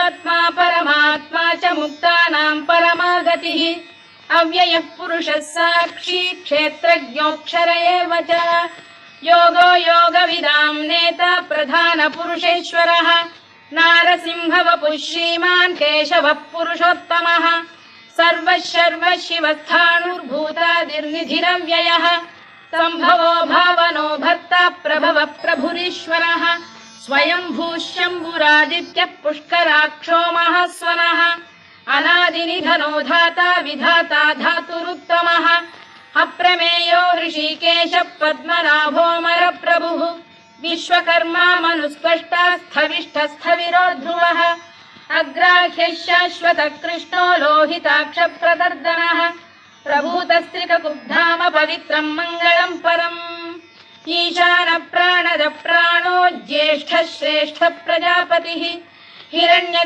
जीवात्मा परमात्मा च मुक्तानां परमा गतिः अव्ययः पुरुषः साक्षी क्षेत्रज्ञोऽक्षर एव च योगो योगविदां नेता प्रधानपुरुषेश्वरः नारसिंहवपुः श्रीमान् केशवः पुरुषोत्तमः सर्वः सर्वः शिवस्थाणुर्भूतादिर्निधिरव्ययः सम्भवो भावनो भर्ता प्रभवः प्रभुरीश्वरः स्वयंभूः शम्भुरादित्यः पुष्कराक्षो महास्वनः अनादिनिधनो धाता विधाता धातुरुत्तमः अप्रमेयो ऋषिकेशः पद्मनाभोऽमरप्रभुः विश्वकर्मा मनुस्पष्टा स्थविष्ठस्थविरो ध्रुवः अग्राह्यः शाश्वतः कृष्णो लोहिताक्षप्रदर्दनः प्रभूतस्त्रिककुब्धाम पवित्रं मङ्गलं परम् ईशान प्राणद प्राणो ज्येष्ठः श्रेष्ठः प्रजापतिः हिरण्य